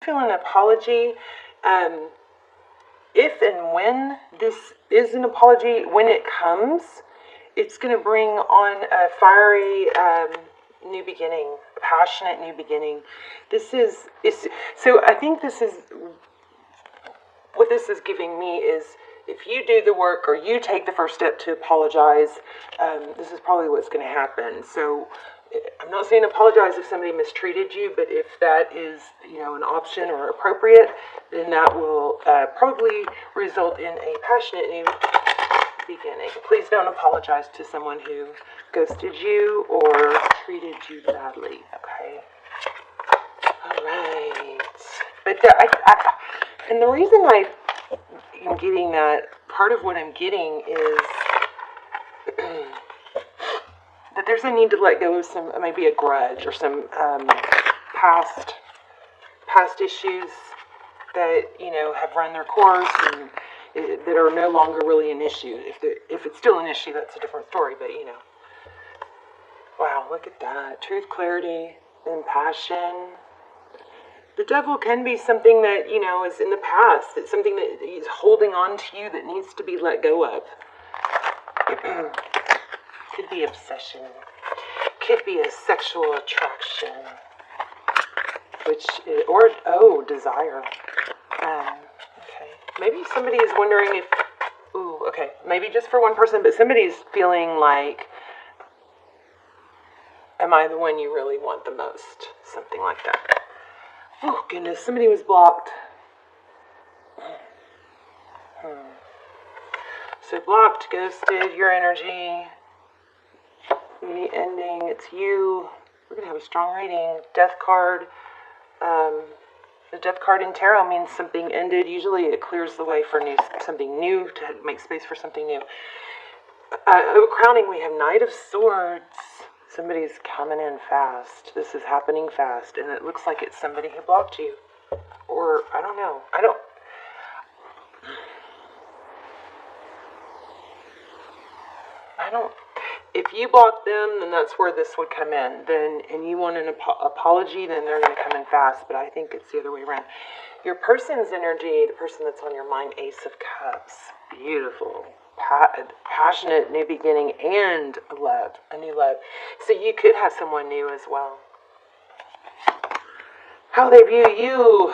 feel an apology. Um, if and when this is an apology, when it comes, it's going to bring on a fiery new beginning, a passionate new beginning. So I think this is what this is giving me is if you do the work or you take the first step to apologize, this is probably what's going to happen. So I'm not saying apologize if somebody mistreated you, but if that is, an option or appropriate, then that will probably result in a passionate new beginning. Please don't apologize to someone who ghosted you or treated you badly, okay? All right. But and the reason I'm getting that, part of what I'm getting is that there's a need to let go of some, maybe a grudge or some past issues that, have run their course and that are no longer really an issue. If it's still an issue, that's a different story, but, Wow, look at that. Truth, clarity, and passion. The devil can be something that, is in the past. It's something that is holding on to you that needs to be let go of. Could be obsession. Could be a sexual attraction. Desire. Okay. Maybe somebody is wondering maybe just for one person, but somebody's feeling like, am I the one you really want the most? Something like that. Oh, goodness, somebody was blocked. So blocked, ghosted, your energy. The ending, it's you. We're going to have a strong reading. Death card. The death card in tarot means something ended. Usually it clears the way for something new, to make space for something new. Crowning, we have Knight of Swords. Somebody's coming in fast. This is happening fast, and it looks like it's somebody who blocked you. Or, I don't know. If you block them, then that's where this would come in. And you want an apology, then they're going to come in fast. But I think it's the other way around. Your person's energy, the person that's on your mind, Ace of Cups. Beautiful. Passionate new beginning and love, a new love. So you could have someone new as well. How they view you.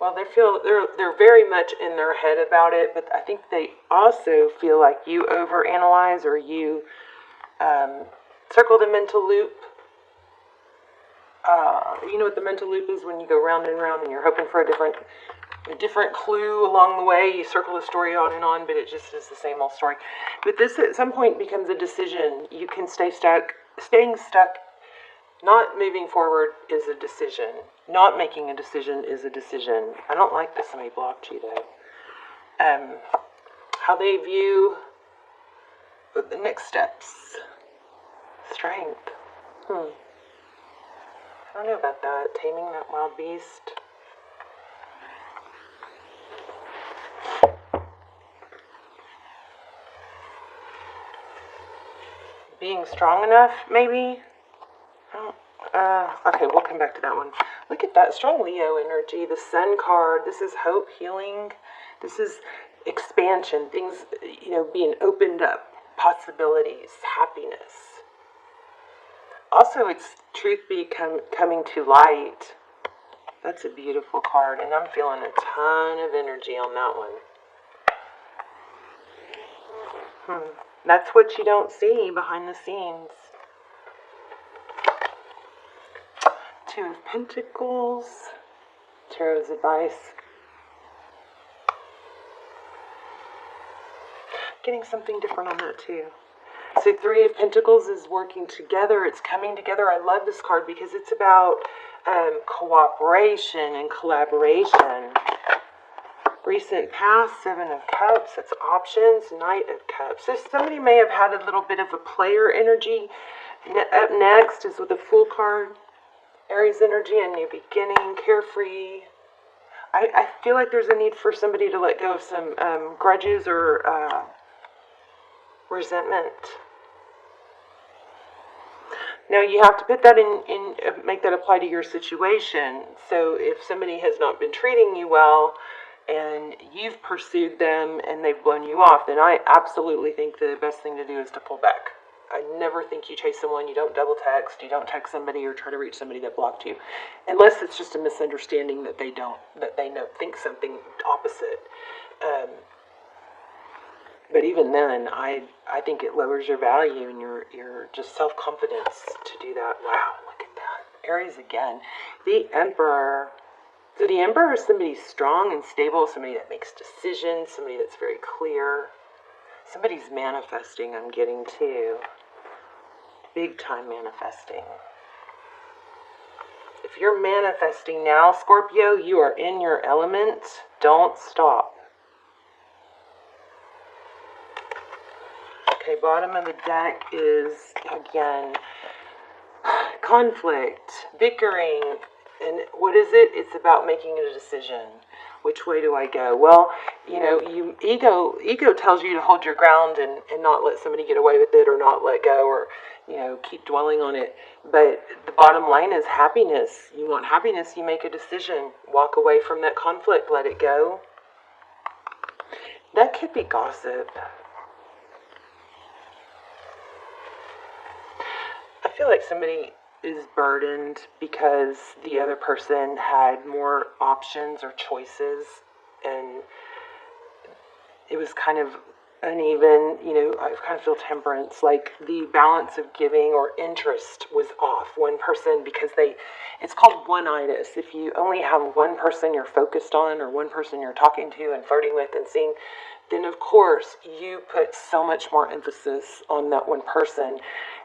Well, they're very much in their head about it, but I think they also feel like you overanalyze or you circle the mental loop. You know what the mental loop is? When you go round and round and you're hoping for a different clue along the way. You circle the story on and on, but it just is the same old story. But this at some point becomes a decision. You can stay stuck. Staying stuck, not moving forward is a decision. Not making a decision is a decision. I don't like that somebody blocked you, though. How they view the next steps. Strength. I don't know about that. Taming that wild beast. Being strong enough, maybe? Okay, we'll come back to that one. Look at that strong Leo energy. The Sun card. This is hope, healing. This is expansion. Things, being opened up. Possibilities, happiness. Also, it's truth coming to light. That's a beautiful card, and I'm feeling a ton of energy on that one. That's what you don't see behind the scenes. Two of Pentacles. Tarot's advice. Getting something different on that too. So Three of Pentacles is working together. It's coming together. I love this card because it's about cooperation and collaboration. Recent past, Seven of Cups, that's options, Knight of Cups. So somebody may have had a little bit of a player energy. Up next is with the Fool card. Aries energy, a new beginning, carefree. I feel like there's a need for somebody to let go of some grudges or resentment. Now you have to put that in make that apply to your situation. So if somebody has not been treating you well and you've pursued them and they've blown you off, then I absolutely think the best thing to do is to pull back. I never think you chase someone, you don't double text, you don't text somebody or try to reach somebody that blocked you. Unless it's just a misunderstanding that they think something opposite. But even then, I think it lowers your value and your just self-confidence to do that. Wow, look at that. Aries again. The Emperor. So the Emperor is somebody strong and stable, somebody that makes decisions, somebody that's very clear. Somebody's manifesting, I'm getting too. Big time manifesting. If you're manifesting now, Scorpio, you are in your element. Don't stop. Okay, bottom of the deck is, again, conflict, bickering, and what is it? It's about making a decision. Which way do I go? Well, ego tells you to hold your ground and not let somebody get away with it or not let go or, keep dwelling on it. But the bottom line is happiness. You want happiness, you make a decision. Walk away from that conflict, let it go. That could be gossip. I feel like somebody is burdened because the other person had more options or choices and it was kind of uneven. I kind of feel temperance, like the balance of giving or interest was off. One person, because it's called one-itis. If you only have one person you're focused on or one person you're talking to and flirting with and seeing, then of course you put so much more emphasis on that one person.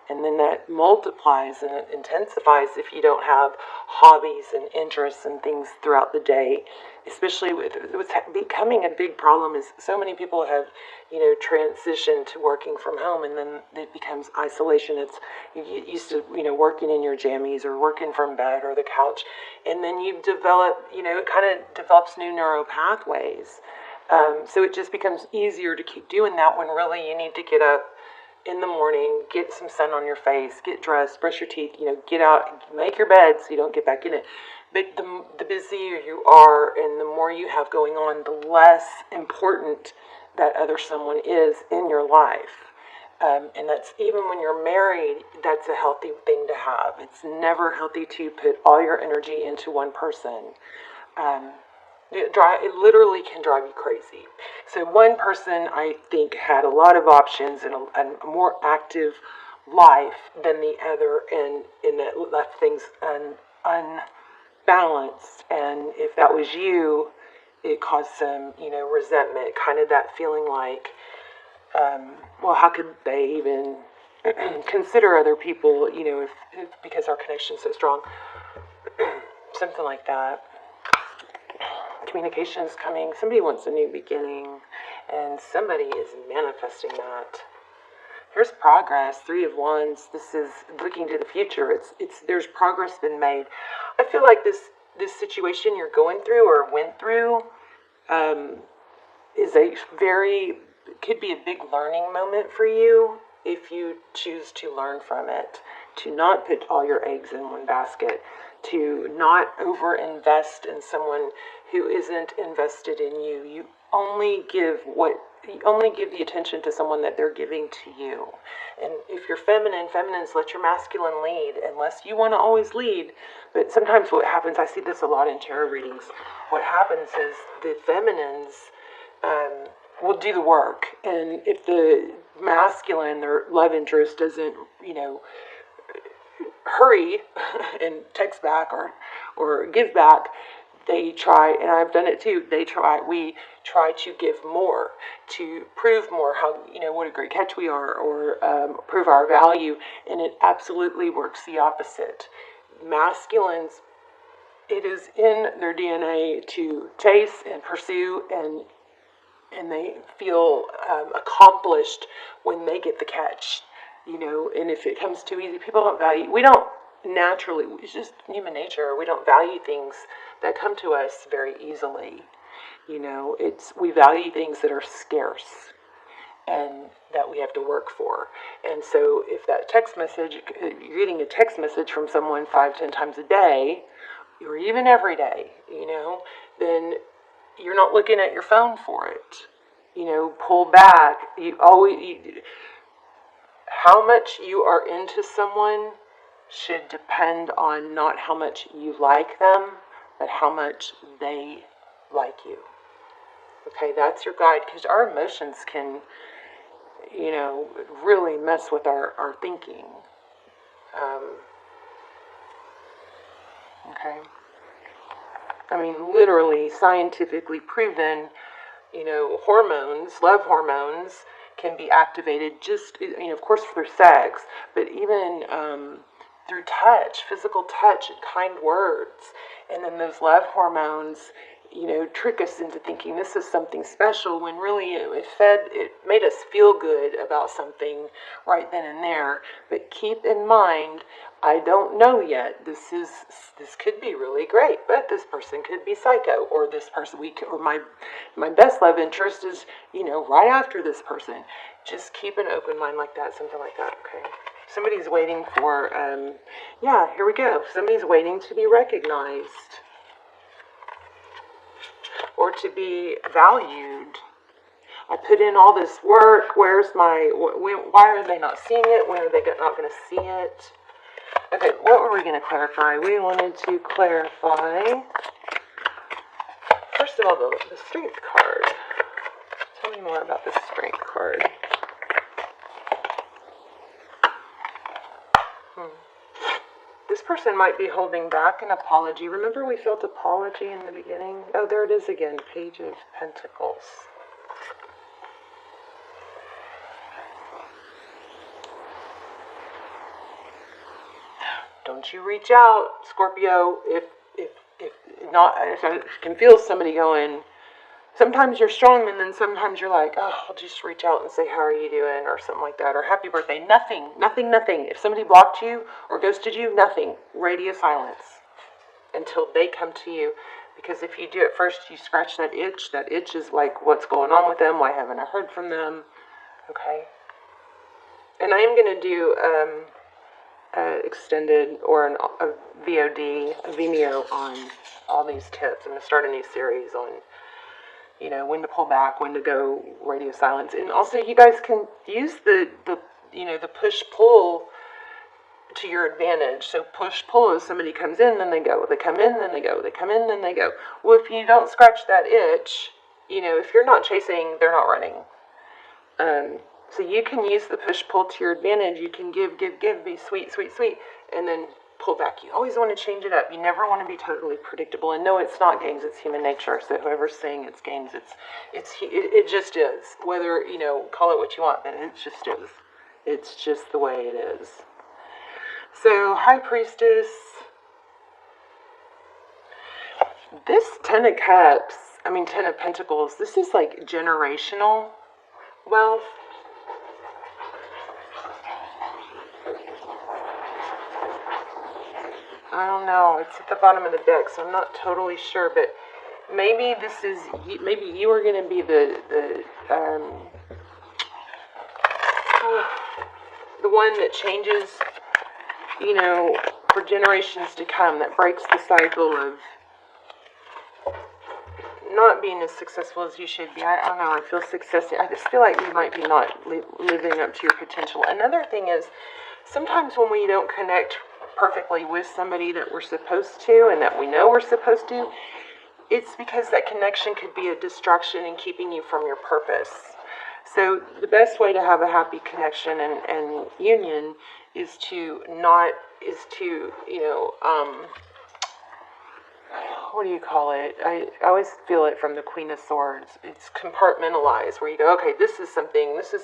And then that multiplies and it intensifies if you don't have hobbies and interests and things throughout the day. Especially with what's becoming a big problem is so many people have, transitioned to working from home, and then it becomes isolation. It's you get used to, working in your jammies or working from bed or the couch, and then you develop, it kind of develops new neural pathways. So it just becomes easier to keep doing that when really you need to get up in the morning, get some sun on your face, get dressed, brush your teeth, get out, make your bed so you don't get back in it. But the busier you are and the more you have going on, the less important that other someone is in your life. And that's even when you're married, that's a healthy thing to have. It's never healthy to put all your energy into one person. It literally can drive you crazy. So one person, I think, had a lot of options and a more active life than the other, and that left things unbalanced. And if that was you, it caused some, resentment, kind of that feeling like, well, how could they even consider other people, if because our connection's so strong, something like that. Communication is coming. Somebody wants a new beginning, and somebody is manifesting that. Here's progress. 3 of Wands. This is looking to the future. There's progress been made. I feel like this situation you're going through or went through could be a big learning moment for you if you choose to learn from it. To not put all your eggs in one basket. To not over-invest in someone who isn't invested in you. You only give the attention to someone that they're giving to you. And if you're feminines, let your masculine lead, unless you want to always lead. But sometimes what happens, I see this a lot in tarot readings, what happens is the feminines will do the work. And if the masculine, their love interest doesn't, hurry and text back or give back, they try, and I've done it too, we try to give more, to prove more how, what a great catch we are, or prove our value, and it absolutely works the opposite. Masculines, it is in their DNA to chase and pursue, and they feel accomplished when they get the catch. And if it comes too easy, we don't naturally, it's just human nature, we don't value things that come to us very easily. We value things that are scarce. and that we have to work for. And so if that text message, you're getting a text message from someone 5-10 times a day, or even every day, then you're not looking at your phone for it. Pull back. How much you are into someone should depend on not how much you like them, but how much they like you. Okay, that's your guide, because our emotions can, really mess with our thinking. Okay. I mean, literally, scientifically proven, hormones, love hormones, can be activated just, of course, through sex, but even through touch, physical touch, and kind words. And then those love hormones, trick us into thinking this is something special, when really it made us feel good about something right then and there. But keep in mind, I don't know yet. This could be really great, but this person could be psycho, or this person or my best love interest is right after this person. Just keep an open mind like that, something like that. Okay. Somebody's waiting for here we go. Somebody's waiting to be recognized or to be valued. I put in all this work. Why are they not seeing it? When are they not going to see it? Okay, what were we going to clarify? We wanted to clarify, first of all, the strength card. Tell me more about the strength card. This person might be holding back an apology. Remember we felt apology in the beginning? Oh, there it is again, Page of Pentacles. Don't you reach out, Scorpio, if I can feel somebody going, sometimes you're strong, and then sometimes you're like, oh, I'll just reach out and say, how are you doing, or something like that, or happy birthday. Nothing. If somebody blocked you or ghosted you, nothing. Radio silence until they come to you. Because if you do it first, you scratch that itch. That itch is like, what's going on with them? Why haven't I heard from them? Okay. And I am going to do extended or a VOD, a Vimeo on all these tips. I'm going to start a new series on when to pull back, when to go radio silence. And also you guys can use the push-pull to your advantage. So push-pull is somebody comes in, then they go. They come in, then they go. They come in, then they go. Well, if you don't scratch that itch, if you're not chasing, they're not running. So you can use the push-pull to your advantage. You can give, be sweet, and then pull back. You always want to change it up. You never want to be totally predictable. And no, it's not games. It's human nature. So whoever's saying it's games, it just is. Whether call it what you want, but it just is. It's just the way it is. So High Priestess, this Ten of Pentacles. This is like generational wealth. I don't know. It's at the bottom of the deck, so I'm not totally sure. But maybe maybe you are going to be the one that changes, for generations to come. That breaks the cycle of not being as successful as you should be. I don't know. I feel success. I just feel like you might be not living up to your potential. Another thing is, sometimes when we don't connect perfectly with somebody that we're supposed to and that we know we're supposed to, it's because that connection could be a distraction in keeping you from your purpose. So the best way to have a happy connection and union is to what do you call it? I always feel it from the Queen of Swords. It's compartmentalized, where you go, okay, this is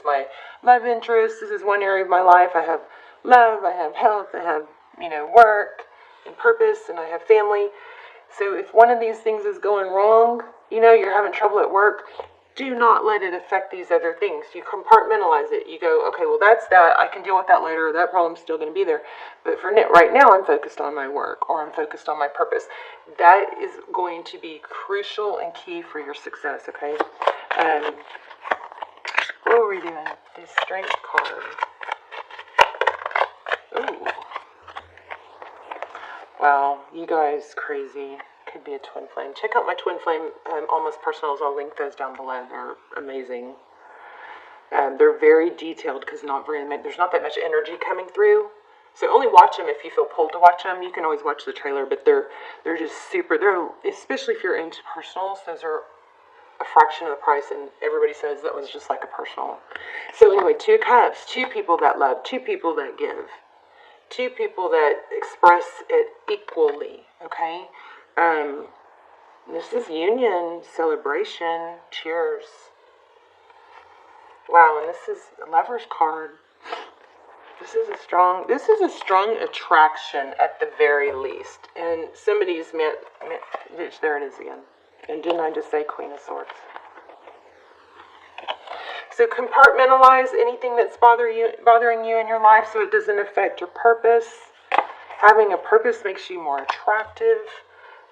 my love interest, this is one area of my life. I have love, I have health, I have work and purpose, and I have family. So if one of these things is going wrong, you're having trouble at work, do not let it affect these other things. You compartmentalize it. You go, okay, well, that's that. I can deal with that later. That problem's still going to be there. But for right now, I'm focused on my work, or I'm focused on my purpose. That is going to be crucial and key for your success, okay? What were are we doing? The Strength card. Ooh. Wow, you guys crazy. Could be a twin flame. Check out my twin flame almost personals. I'll link those down below. They're amazing. They're very detailed because there's not that much energy coming through. So only watch them if you feel pulled to watch them. You can always watch the trailer, but they're just super. Especially if you're into personals. Those are a fraction of the price, and everybody says that was just like a personal. So anyway, 2 cups, 2 people that love, 2 people that give, 2 people that express it equally. Okay. This is union, celebration, cheers. Wow, and this is a Lover's card. This is a strong attraction at the very least. And somebody's there it is again. And didn't I just say Queen of Swords? So compartmentalize anything that's bothering you in your life so it doesn't affect your purpose. Having a purpose makes you more attractive.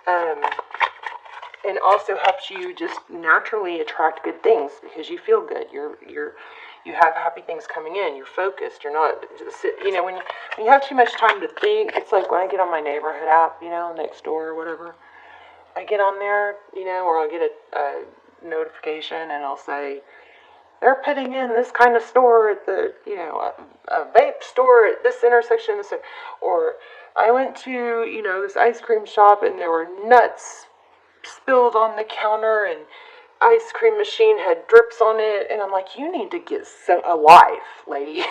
And also helps you just naturally attract good things because you feel good. You have happy things coming in. You're focused. You're not just, when you have too much time to think. It's like when I get on my neighborhood app, next door or whatever. I get on there, or I'll get a notification and I'll say, they're putting in this kind of store at the, a vape store at this intersection, or I went to, this ice cream shop and there were nuts spilled on the counter and ice cream machine had drips on it, and I'm like, you need to get a life, lady.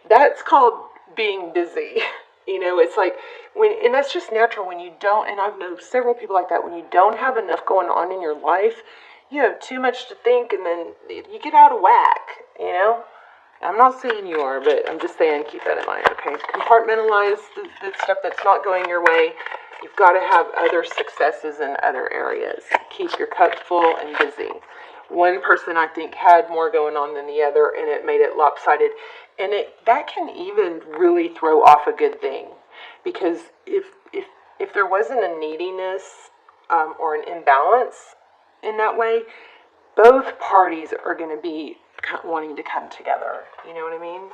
That's called being busy. It's like and that's just natural when you don't, and I've known several people like that, when you don't have enough going on in your life, you have too much to think, and then you get out of whack, I'm not saying you are, but I'm just saying keep that in mind, okay? Compartmentalize the stuff that's not going your way. You've got to have other successes in other areas. Keep your cup full and busy. One person, I think, had more going on than the other, and it made it lopsided. And that can even really throw off a good thing. Because if there wasn't a neediness or an imbalance in that way, both parties are going to be wanting to come together. You know what I mean?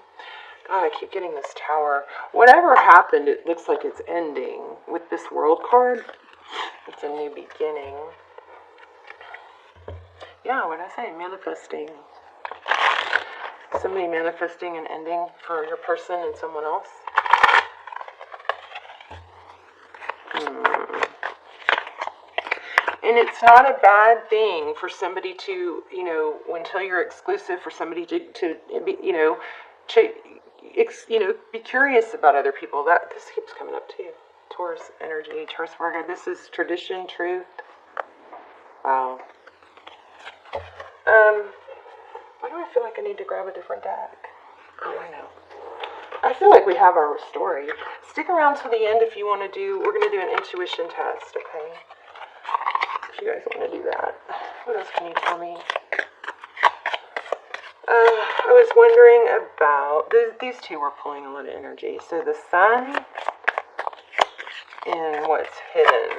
God, I keep getting this Tower. Whatever happened, it looks like it's ending. With this World card, it's a new beginning. Yeah, what did I say? Manifesting. Somebody manifesting an ending for your person and someone else. And it's not a bad thing for somebody to, until you're exclusive, for somebody to be curious about other people. This keeps coming up too. Taurus energy, Taurus Virgo. This is tradition, truth. Wow. Why do I feel like I need to grab a different deck? Oh, I know. I feel like we have our story. Stick around till the end if you want to we're going to do an intuition test, okay? If you guys want to do that. What else can you tell me? I was wondering about, these two were pulling a lot of energy. So the sun and what's hidden.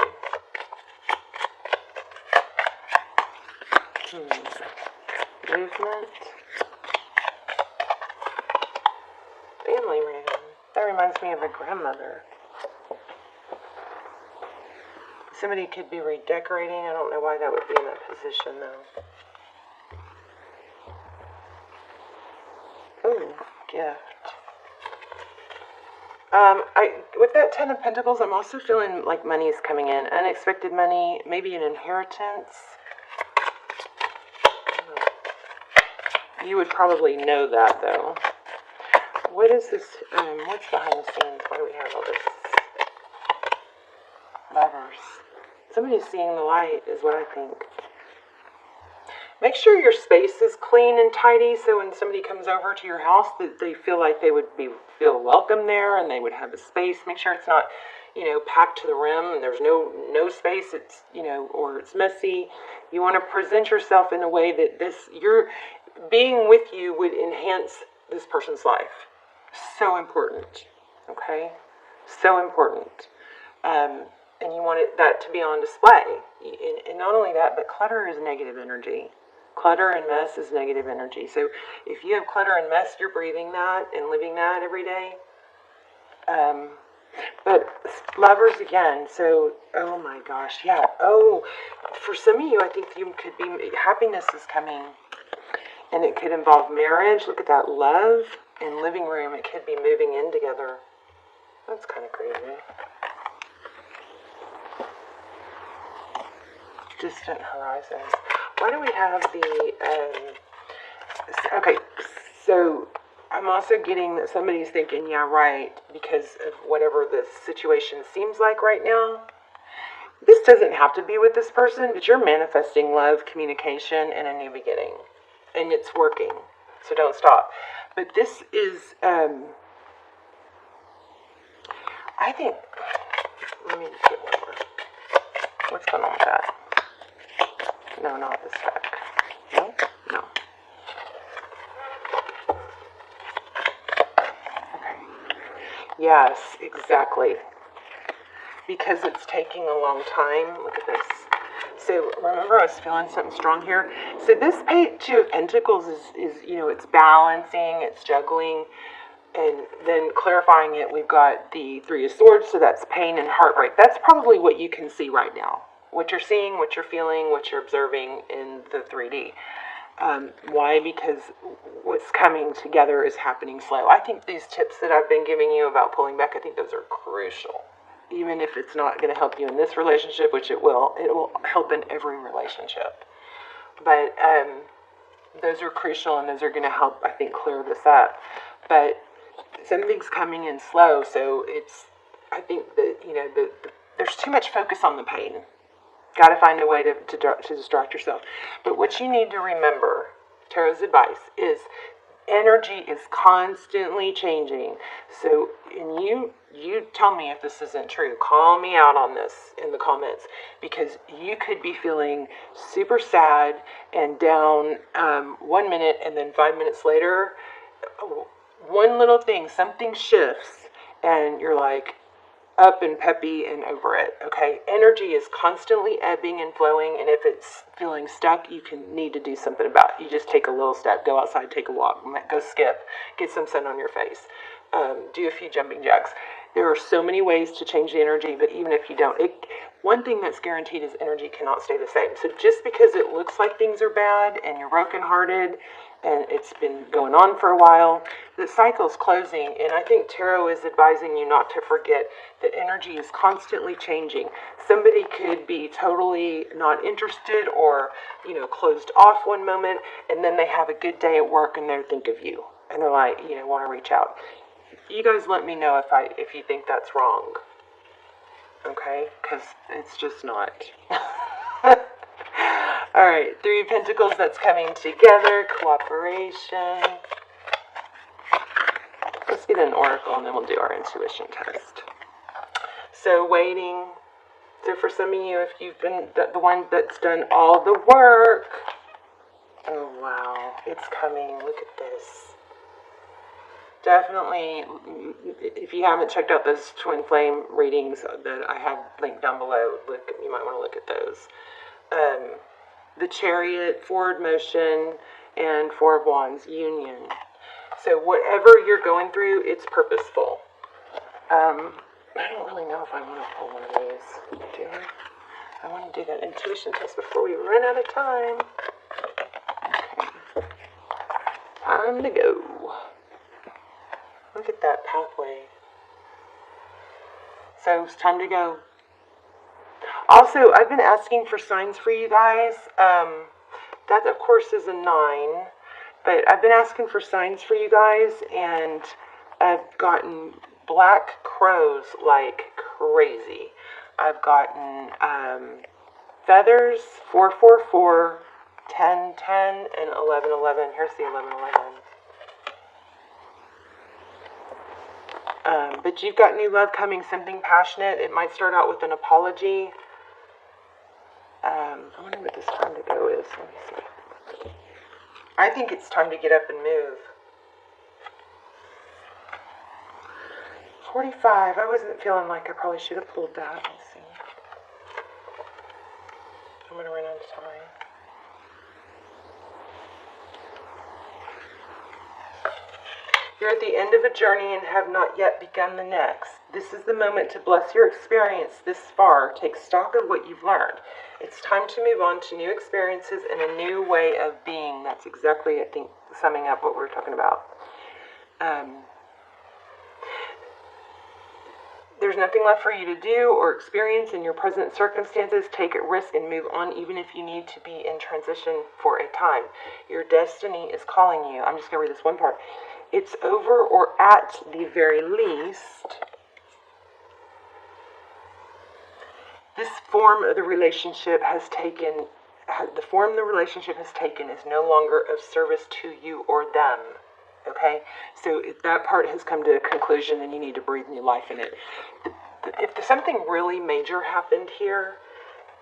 Movement. Family ring. That reminds me of a grandmother. Somebody could be redecorating. I don't know why that would be in that position though. Ooh, gift. With that Ten of Pentacles, I'm also feeling like money is coming in. Unexpected money, maybe an inheritance. You would probably know that, though. What is this? What's behind the scenes? Why do we have all this? Lovers. Somebody's seeing the light, is what I think. Make sure your space is clean and tidy, so when somebody comes over to your house, that they feel like they would feel welcome there, and they would have a space. Make sure it's not, packed to the rim, and there's no space. It's or it's messy. You want to present yourself in a way that your being with you would enhance this person's life. So important. Okay, so important. And you want that to be on display. And not only that, but clutter is negative energy. Clutter and mess is negative energy. So if you have clutter and mess, you're breathing that and living that every day. But lovers again, so, oh my gosh, yeah. Oh, for some of you, I think you could be, happiness is coming. And it could involve marriage. Look at that, love and living room. It could be moving in together. That's kind of crazy. Distant horizons. Why do we have the, okay, so I'm also getting that somebody's thinking, yeah, right, because of whatever the situation seems like right now. This doesn't have to be with this person, but you're manifesting love, communication, and a new beginning. And it's working, so don't stop. But this is, I think, let me get one more. What's going on with that? No, not this deck. No? No. Okay. Yes, exactly. Because it's taking a long time. Look at this. So remember, I was feeling something strong here. So this Two of Pentacles is it's balancing, it's juggling, and then clarifying it, we've got the Three of Swords, so that's pain and heartbreak. That's probably what you can see right now. What you're seeing, what you're feeling, what you're observing in the 3D. Why? Because what's coming together is happening slow. I think these tips that I've been giving you about pulling back, I think those are crucial. Even if it's not going to help you in this relationship, which it will help in every relationship. But those are crucial, and those are going to help, I think, clear this up. But something's coming in slow, so I think that, there's too much focus on the pain. Got to find a way to distract yourself. But what you need to remember, Tarot's advice, is energy is constantly changing. So, and you tell me if this isn't true. Call me out on this in the comments, because you could be feeling super sad and down 1 minute, and then 5 minutes later, one little thing, something shifts, and you're like, up and peppy and over it. Okay, energy is constantly ebbing and flowing, and if it's feeling stuck, you need to do something about it. You just take a little step, go outside, take a walk, go skip, get some sun on your face, do a few jumping jacks. There are so many ways to change the energy, but even if you don't, one thing that's guaranteed is energy cannot stay the same. So just because it looks like things are bad and you're brokenhearted and it's been going on for a while, the cycle's closing. And I think Tarot is advising you not to forget that energy is constantly changing. Somebody could be totally not interested or, closed off one moment, and then they have a good day at work and they think of you. And they're like, want to reach out. You guys let me know if you think that's wrong. Okay? Because it's just not. Alright, Three of Pentacles, that's coming together. Cooperation. Let's get an oracle and then we'll do our intuition test. So waiting. So for some of you, if you've been the one that's done all the work. Oh wow, it's coming. Look at this. Definitely, if you haven't checked out those twin flame readings that I have linked down below, you might want to look at those. The Chariot, forward motion, and Four of Wands, union. So whatever you're going through, it's purposeful. I don't really know if I want to pull one of these. Do I? I want to do that intuition test before we run out of time. Okay. Time to go. Look at that pathway. So it's time to go. Also, I've been asking for signs for you guys. That, of course, is a 9. But I've been asking for signs for you guys, and I've gotten black crows like crazy. I've gotten feathers, 444, 1010, and 1111. Here's the 1111. But you've got new love coming, something passionate. It might start out with an apology. I wonder what this time to go is. Let me see. I think it's time to get up and move. 45. I wasn't feeling like I probably should have pulled that. Let's see. I'm going to run out of time. You're at the end of a journey and have not yet begun the next. This is the moment to bless your experience this far. Take stock of what you've learned. It's time to move on to new experiences and a new way of being. That's exactly, I think, summing up what we're talking about. There's nothing left for you to do or experience in your present circumstances. Take a risk and move on, even if you need to be in transition for a time. Your destiny is calling you. I'm just going to read this one part. It's over, or at the very least, this form of the relationship has taken, the form the relationship has taken is no longer of service to you or them. Okay, so if that part has come to a conclusion, then you need to breathe new life in it. If something really major happened here,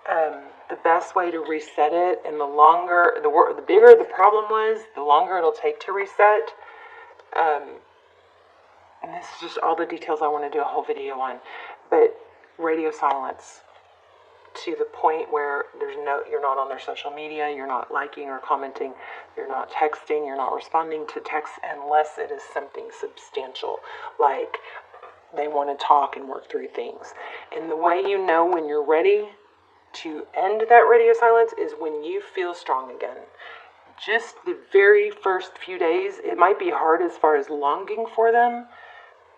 the best way to reset it, and the bigger the problem was, the longer it'll take to reset. And this is just all the details I want to do a whole video on. But radio silence, to the point where you're not on their social media, you're not liking or commenting, you're not texting, you're not responding to texts unless it is something substantial, like they want to talk and work through things. And the way you know when you're ready to end that radio silence is when you feel strong again. Just the very first few days, it might be hard as far as longing for them,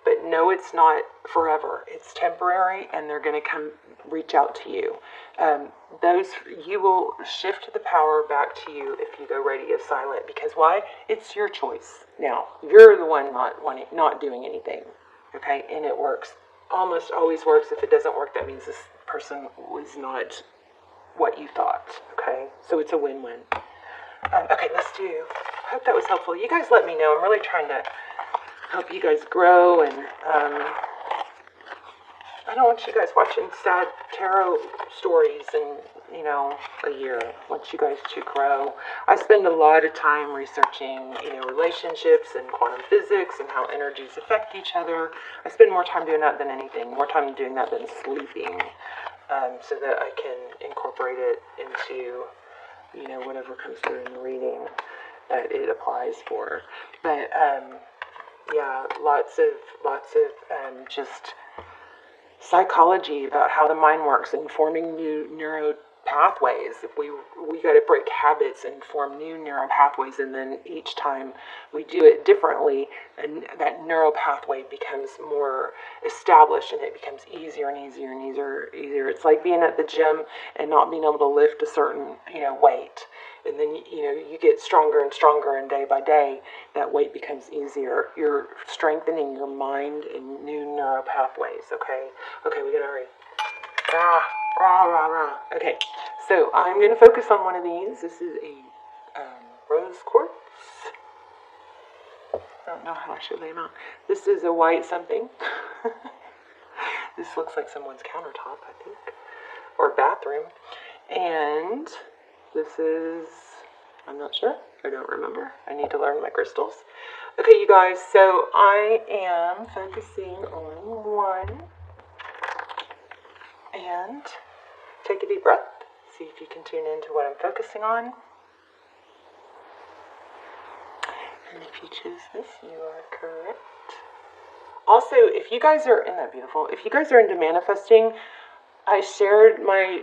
but no, it's not forever. It's temporary, and they're going to reach out to you. You will shift the power back to you if you go radio silent. Because why? It's your choice. Now, you're the one not doing anything. Okay, and it works. Almost always works. If it doesn't work, that means this person was not what you thought. Okay, so it's a win-win. Okay, let's do. I hope that was helpful. You guys let me know. I'm really trying to help you guys grow, and I don't want you guys watching sad tarot stories in, a year. I want you guys to grow. I spend a lot of time researching, relationships and quantum physics and how energies affect each other. I spend more time doing that than anything, more time doing that than sleeping, so that I can incorporate it into, whatever comes through in the reading that it applies for. But, yeah, lots of just psychology about how the mind works and forming new neuro pathways. We got to break habits and form new neural pathways, and then each time we do it differently, and that neural pathway becomes more established, and it becomes easier and easier and easier. It's like being at the gym and not being able to lift a certain weight, and then you get stronger and stronger, and day by day that weight becomes easier. You're strengthening your mind in new neural pathways. Okay, we gotta hurry. Okay, so I'm going to focus on one of these. This is a rose quartz. I don't know how I should lay them out. This is a white something. This looks like someone's countertop, I think, or bathroom. And this is, I'm not sure. I don't remember. I need to learn my crystals. Okay, you guys, so I am focusing on one. And take a deep breath. See if you can tune into what I'm focusing on. And if you choose this, you are correct. Also, if you guys are, isn't that beautiful? If you guys are into manifesting, I shared my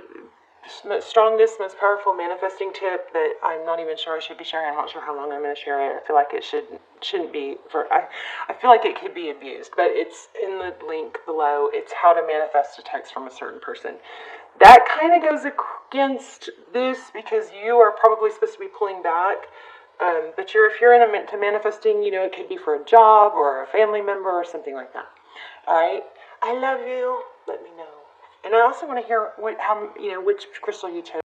strongest, most powerful manifesting tip that I'm not even sure I should be sharing. I'm not sure how long I'm going to share it. I feel like it shouldn't be I feel like it could be abused, but it's in the link below. It's how to manifest a text from a certain person. That kind of goes against this because you are probably supposed to be pulling back. But if you're into manifesting, it could be for a job or a family member or something like that. All right. I love you. Let me know. And I also want to hear which crystal you chose.